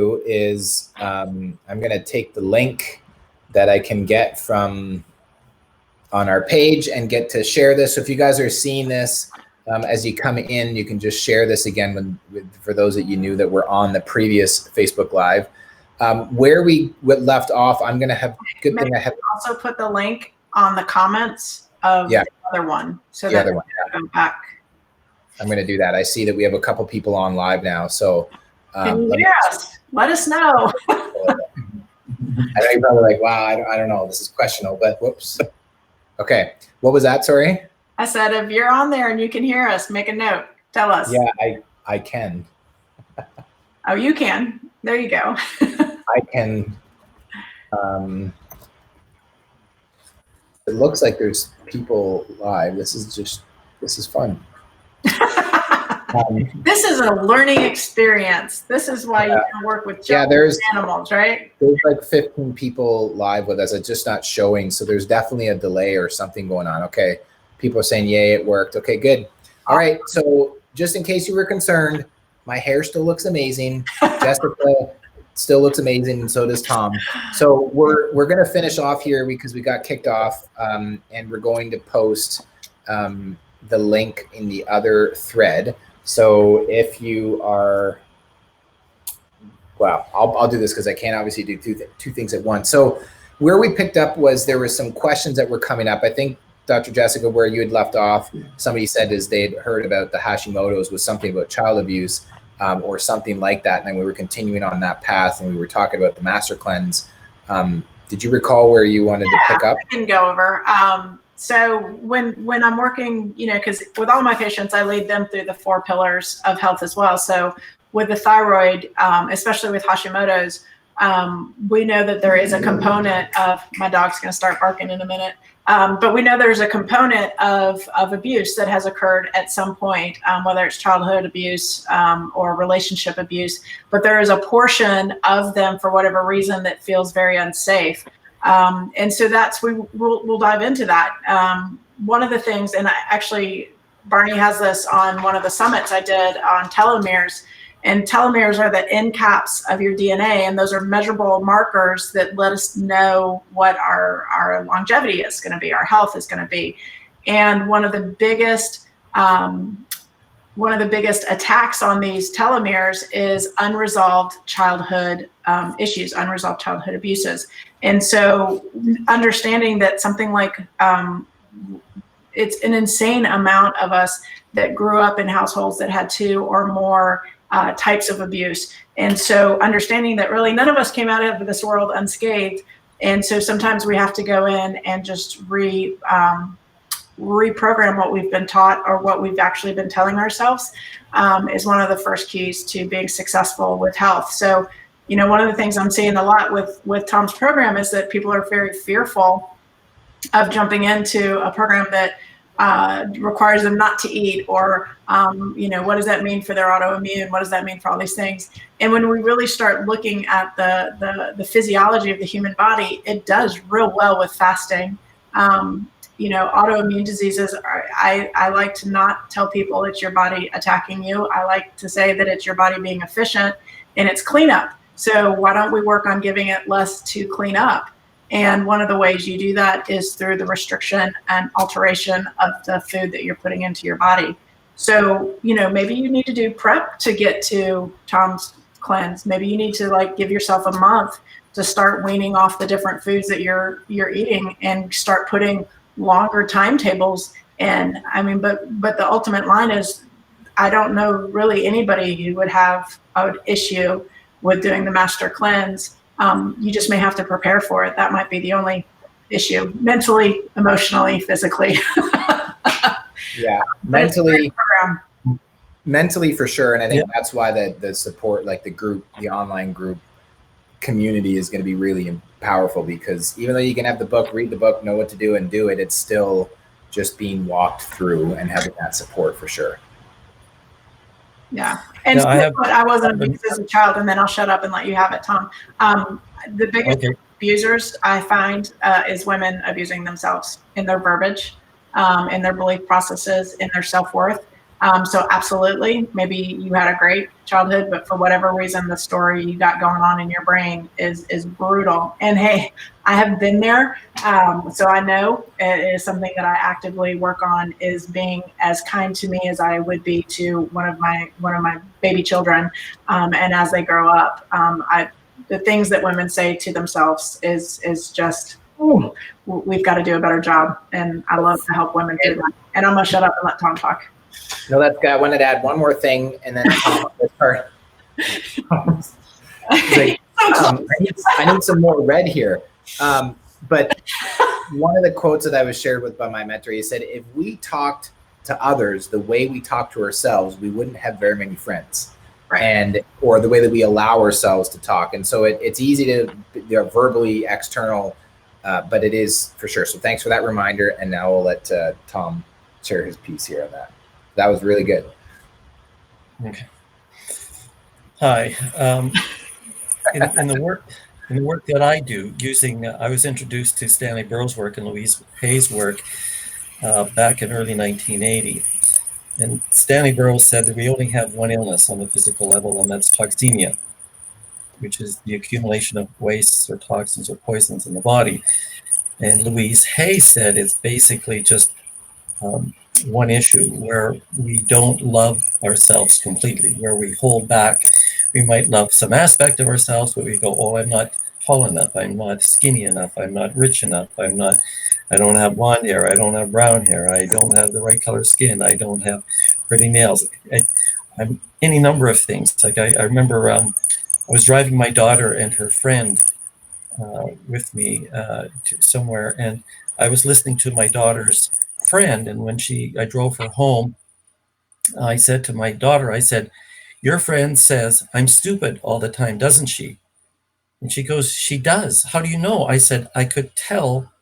is I'm going to take the link that I can get from on our page and get to share this. So if you guys are seeing this as you come in, you can just share this again for those that you knew that were on the previous Facebook Live. Where we left off, I'm going to have good thing I have also put the link on the comments of the other one. So that go back. I'm going to do that. I see that we have a couple people on live now. So can you hear us? Let us know. I know you're probably like, wow, I don't know. This is questionable, but whoops. Okay. What was that? Sorry. I said, if you're on there and you can hear us, make a note. Tell us. Yeah, I can. Oh, you can. There you go. I can. It looks like there's people live. This is fun. This is a learning experience. This is why you can work with children and animals, right? There's like 15 people live with us. It's just not showing. So there's definitely a delay or something going on. Okay. People are saying, yay, it worked. Okay, good. All right. So just in case you were concerned, my hair still looks amazing. Jessica still looks amazing, and so does Tom. So we're going to finish off here because we got kicked off, and we're going to post the link in the other thread. So if you are, well, I'll do this because I can't obviously do two things at once. So where we picked up was there were some questions that were coming up. I think, Dr. Jessica, where you had left off, somebody said is they'd heard about the Hashimoto's was something about child abuse or something like that. And then we were continuing on that path and we were talking about the master cleanse. Did you recall where you wanted to pick up? I can go over. So when I'm working, because with all my patients, I lead them through the 4 pillars of health as well. So with the thyroid, especially with Hashimoto's, we know that there is a component of, my dog's going to start barking in a minute, but we know there's a component of abuse that has occurred at some point, whether it's childhood abuse or relationship abuse, but there is a portion of them for whatever reason that feels very unsafe. And so we'll dive into that. One of the things, and actually Barney has this on one of the summits I did on telomeres, and telomeres are the end caps of your DNA, and those are measurable markers that let us know what our longevity is going to be, our health is going to be. And one of the biggest attacks on these telomeres is unresolved childhood issues, unresolved childhood abuses. And so understanding that something like it's an insane amount of us that grew up in households that had 2 or more types of abuse. And so understanding that really none of us came out of this world unscathed. And so sometimes we have to go in and just reprogram what we've been taught or what we've actually been telling ourselves is one of the first keys to being successful with health. So, one of the things I'm seeing a lot with Tom's program is that people are very fearful of jumping into a program that requires them not to eat, or what does that mean for their autoimmune? What does that mean for all these things? And when we really start looking at the physiology of the human body, it does real well with fasting. Autoimmune diseases I like to not tell people it's your body attacking you. I like to say that it's your body being efficient and it's cleanup. So why don't we work on giving it less to clean up? And one of the ways you do that is through the restriction and alteration of the food that you're putting into your body. So, maybe you need to do prep to get to Tom's cleanse. Maybe you need to give yourself a month to start weaning off the different foods that you're eating and start putting longer timetables in. But the ultimate line is, I don't know really anybody who would have an issue with doing the master cleanse. You just may have to prepare for it. That might be the only issue, mentally, emotionally, physically. Yeah, mentally for sure. And I think that's why the support, like the online group community is going to be really powerful, because even though you can have the book, read the book, know what to do and do it, it's still just being walked through and having that support for sure. Yeah. And I wasn't abused as a child, and then I'll shut up and let you have it, Tom. The biggest abusers I find is women abusing themselves in their verbiage, in their belief processes, in their self-worth. So absolutely, maybe you had a great childhood, but for whatever reason, the story you got going on in your brain is brutal. And hey, I have been there, so I know it is something that I actively work on, is being as kind to me as I would be to one of my baby children, and as they grow up, the things that women say to themselves is just, ooh, we've got to do a better job. And I love to help women do that. And I'm gonna shut up and let Tom talk. No, that's good. I wanted to add one more thing, and then Tom, like, I need some more red here. But one of the quotes that I was shared with by my mentor, he said, if we talked to others the way we talk to ourselves, we wouldn't have very many friends. Right. Or the way that we allow ourselves to talk. And so it's easy to verbally external, but it is for sure. So thanks for that reminder. And now we'll let Tom share his piece here on that. That was really good. Okay. Hi. In the work that I do, I was introduced to Stanley Burroughs' work and Louise Hay's work back in early 1980. And Stanley Burroughs said that we only have one illness on the physical level, and that's toxemia, which is the accumulation of wastes or toxins or poisons in the body. And Louise Hay said it's basically just one issue where we don't love ourselves completely, where we hold back. We might love some aspect of ourselves, but we go, oh, I'm not tall enough, I'm not skinny enough, I'm not rich enough, I don't have blonde hair, I don't have brown hair, I don't have the right color skin, I don't have pretty nails. I'm any number of things. Like I remember I was driving my daughter and her friend with me to somewhere, and I was listening to my daughter's friend, and when I drove her home, I said to my daughter, I said, your friend says I'm stupid all the time, doesn't she? And she goes, she does. How do you know? I said, I could tell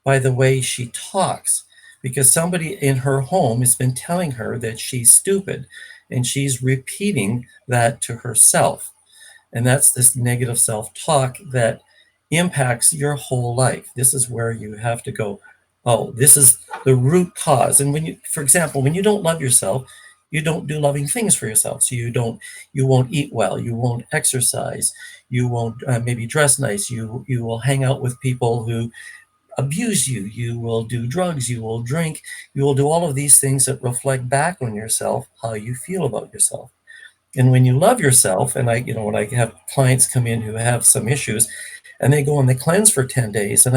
by the way she talks, because somebody in her home has been telling her that she's stupid, and she's repeating that to herself. And that's this negative self-talk that impacts your whole life. This is where you have to go, oh, this is the root cause. And when you, for example, when you don't love yourself, you don't do loving things for yourself. So you won't eat well, you won't exercise, you won't maybe dress nice, you will hang out with people who abuse you, you will do drugs, you will drink, you will do all of these things that reflect back on yourself, how you feel about yourself. And when you love yourself, and when I have clients come in who have some issues and they go on the cleanse for 10 days, and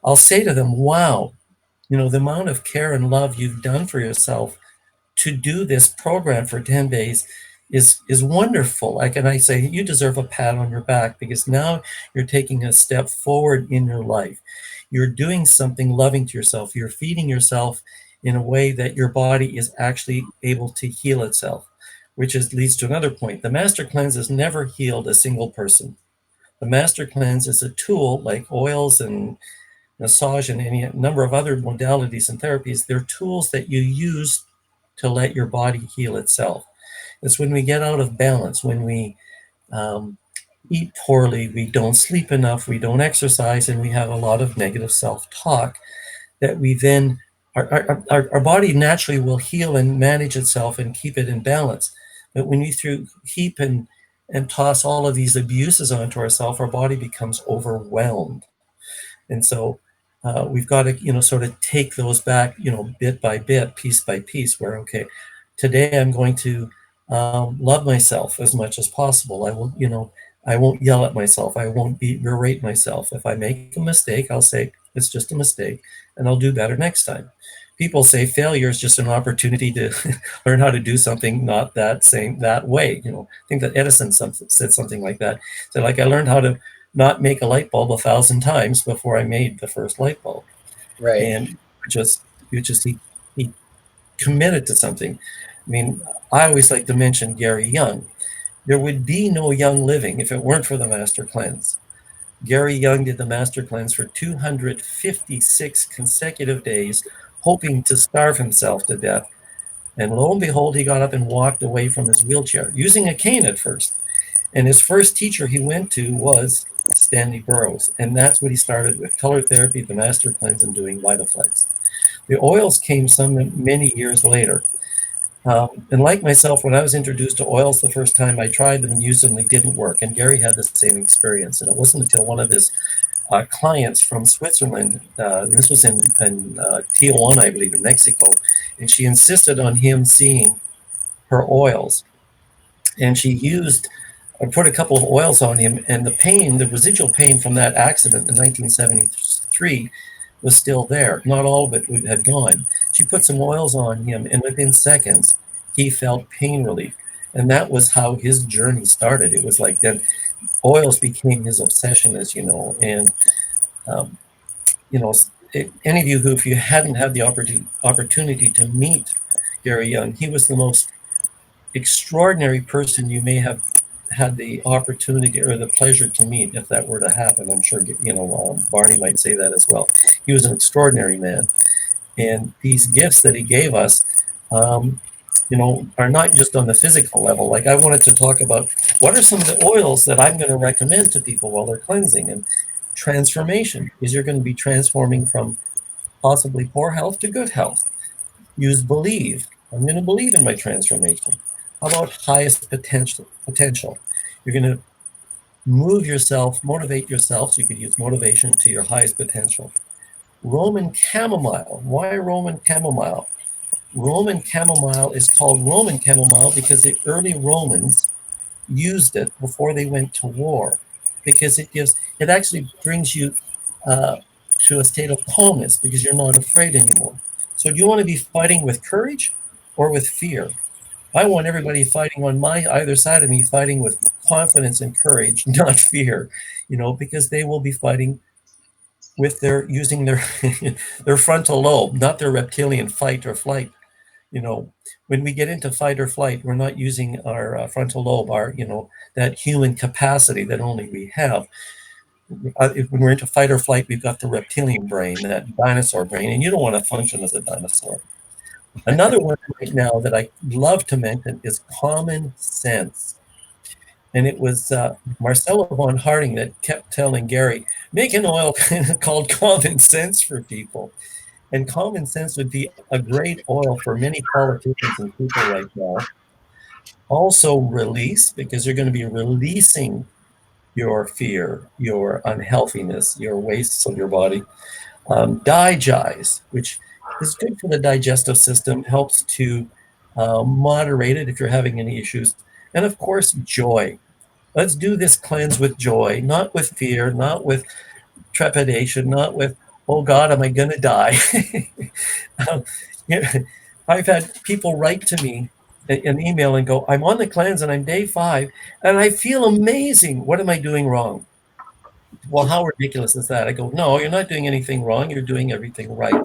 I'll say to them, wow, the amount of care and love you've done for yourself to do this program for 10 days is wonderful. And I say, you deserve a pat on your back, because now you're taking a step forward in your life. You're doing something loving to yourself. You're feeding yourself in a way that your body is actually able to heal itself, which leads to another point. The Master Cleanse has never healed a single person. The Master Cleanse is a tool, like oils and massage and any number of other modalities and therapies. They're tools that you use to let your body heal itself. It's when we get out of balance, when we eat poorly, we don't sleep enough, we don't exercise, and we have a lot of negative self-talk, that we then, our body naturally will heal and manage itself and keep it in balance. But when we heap and toss all of these abuses onto ourselves, our body becomes overwhelmed. And so we've got to, sort of take those back, bit by bit, piece by piece, where, okay, today I'm going to love myself as much as possible. I won't yell at myself. I won't berate myself. If I make a mistake, I'll say it's just a mistake, and I'll do better next time. People say failure is just an opportunity to learn how to do something not that way. I think that Edison said something like that. So I learned how to not make a light bulb 1,000 times before I made the first light bulb. Right. And he committed to something. I always like to mention Gary Young. There would be no Young living if it weren't for the Master Cleanse. Gary Young did the Master Cleanse for 256 consecutive days, hoping to starve himself to death. And lo and behold, he got up and walked away from his wheelchair, using a cane at first. And his first teacher he went to was Stanley Burroughs. And that's what he started with: color therapy, the Master Cleanse, and doing VitaFlex. The oils came many years later. And like myself, when I was introduced to oils the first time, I tried them and used them, they didn't work. And Gary had the same experience. And it wasn't until one of his clients from Switzerland, this was in Tijuana, I believe, in Mexico, and she insisted on him seeing her oils. And she used, I put a couple of oils on him, and the pain, the residual pain from that accident in 1973 was still there. Not all of it had gone. She put some oils on him, and within seconds, he felt pain relief. And that was how his journey started. It was like then oils became his obsession, as you know. And, um, you know, any of you who, if you hadn't had the opportunity to meet Gary Young, he was the most extraordinary person you may have had the opportunity or the pleasure to meet if that were to happen. I'm sure, you know, Barney might say that as well. He was an extraordinary man. And these gifts that he gave us, you know, are not just on the physical level. Like I wanted to talk about what are some of the oils that I'm going to recommend to people while they're cleansing, and transformation is you're going to be transforming from possibly poor health to good health. Use believe. I'm going to believe in my transformation. How about highest potential? You're going to move yourself, motivate yourself. So you could use motivation to your highest potential. Roman chamomile. Why Roman chamomile? Roman chamomile is called Roman chamomile because the early Romans used it before they went to war, because it actually brings you to a state of calmness because you're not afraid anymore. So do you want to be fighting with courage or with fear? I want everybody fighting on either side of me, fighting with confidence and courage, not fear, you know, because they will be fighting with using their their frontal lobe, not their reptilian fight or flight. You know, when we get into fight or flight, we're not using our frontal lobe, our, you know, that human capacity that only we have. When we're into fight or flight, we've got the reptilian brain, that dinosaur brain, and you don't want to function as a dinosaur. Another one right now that I love to mention is common sense. And it was Marcella von Harding that kept telling Gary, make an oil called common sense for people. And common sense would be a great oil for many politicians and people right now. Also release, because you're going to be releasing your fear, your unhealthiness, your wastes of your body. Digest, which is good for the digestive system, helps to moderate it if you're having any issues. And of course, joy. Let's do this cleanse with joy, not with fear, not with trepidation, not with, oh God, am I going to die? I've had people write to me an email and go, I'm on the cleanse and I'm day 5 and I feel amazing. What am I doing wrong? Well, how ridiculous is that? I go, no, you're not doing anything wrong. You're doing everything right.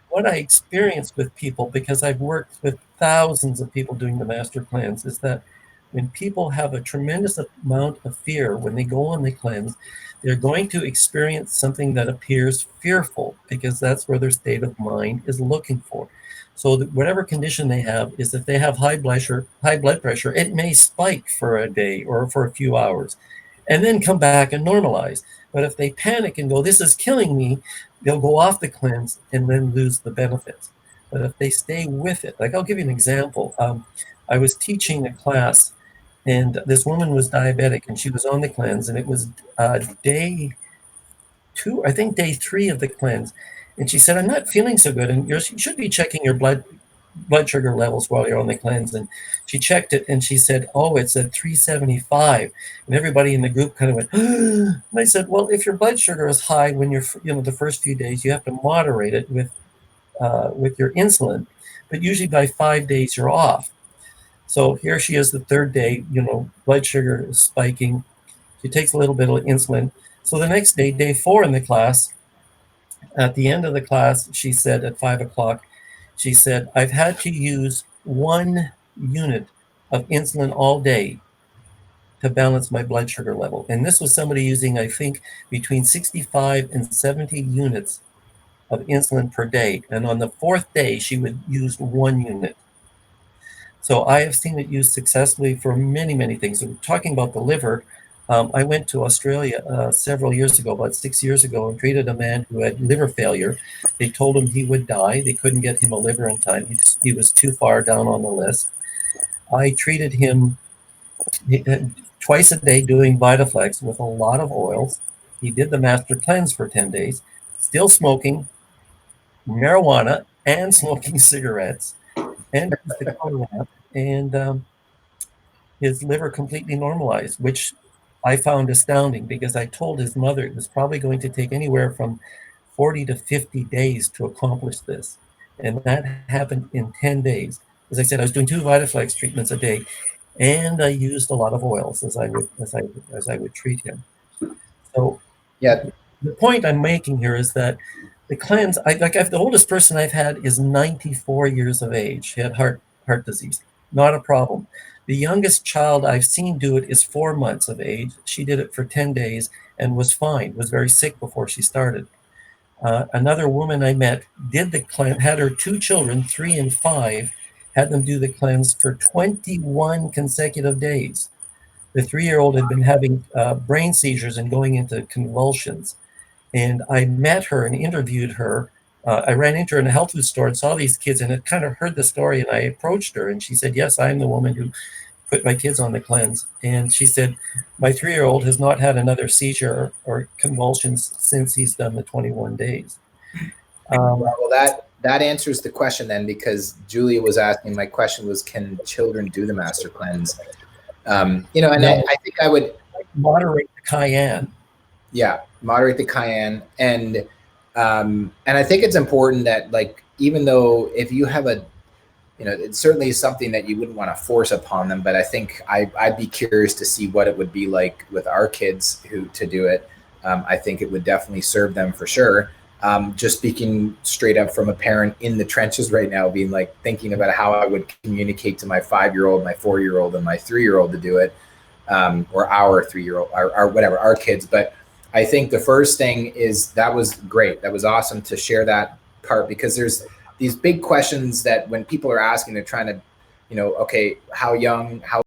What I experience with people, because I've worked with thousands of people doing the master cleanse, is that when people have a tremendous amount of fear, when they go on the cleanse, they're going to experience something that appears fearful, because that's where their state of mind is looking for. So that whatever condition they have, is if they have high blood pressure, it may spike for a day or for a few hours and then come back and normalize. But if they panic and go, this is killing me, they'll go off the cleanse and then lose the benefits. But if they stay with it, like I'll give you an example. I was teaching a class and this woman was diabetic and she was on the cleanse, and it was day 2, I think day 3 of the cleanse. And she said, I'm not feeling so good. And you should be checking your blood sugar levels while you're on the cleanse. And she checked it and she said, oh, it's at 375. And everybody in the group kind of went, and I said, well, if your blood sugar is high when you're, the first few days, you have to moderate it with your insulin. But usually by 5 days, you're off. So here she is the 3rd day, blood sugar is spiking. She takes a little bit of insulin. So the next day, day 4 in the class, at the end of the class, she said at 5 o'clock, she said, I've had to use 1 unit of insulin all day to balance my blood sugar level. And this was somebody using, I think, between 65 and 70 units of insulin per day. And on the 4th day, she would use 1 unit. So I have seen it used successfully for many, many things. So talking about the liver, I went to Australia several years ago, about 6 years ago, and treated a man who had liver failure. They told him he would die. They couldn't get him a liver in time. He was too far down on the list. I treated him twice a day doing Vitaflex with a lot of oils. He did the master cleanse for 10 days, still smoking marijuana and smoking cigarettes, and the cola, and his liver completely normalized, which I found astounding because I told his mother it was probably going to take anywhere from 40 to 50 days to accomplish this. And that happened in 10 days. As I said, I was doing 2 Vitaflex treatments a day, and I used a lot of oils as I would treat him. So Yeah. the point I'm making here is that the cleanse, the oldest person I've had is 94 years of age. He had heart disease, not a problem. The youngest child I've seen do it is 4 months of age. She did it for 10 days and was fine, was very sick before she started. Another woman I met did the cleanse, had her 2 children, 3 and 5, had them do the cleanse for 21 consecutive days. The 3-year-old had been having brain seizures and going into convulsions. And I met her and interviewed her. I ran into her in a health food store and saw these kids and had kind of heard the story. And I approached her and she said, yes, I'm the woman who put my kids on the cleanse. And she said, my 3-year-old has not had another seizure or convulsions since he's done the 21 days. Well, that answers the question then, because Julia was asking, my question was, can children do the master cleanse? And no, I think I would moderate the cayenne. Yeah, moderate the cayenne, and I think it's important that, like, even though if you have it certainly is something that you wouldn't want to force upon them, but I think I'd be curious to see what it would be like with our kids to do it. I think it would definitely serve them for sure. Just speaking straight up from a parent in the trenches right now, being like thinking about how I would communicate to my 5-year-old, my 4-year-old, and my 3-year-old to do it, or our 3-year-old, or whatever, our kids. But I think the first thing is that was great. That was awesome to share that part, because there's these big questions that when people are asking, they're trying to, okay, how young, how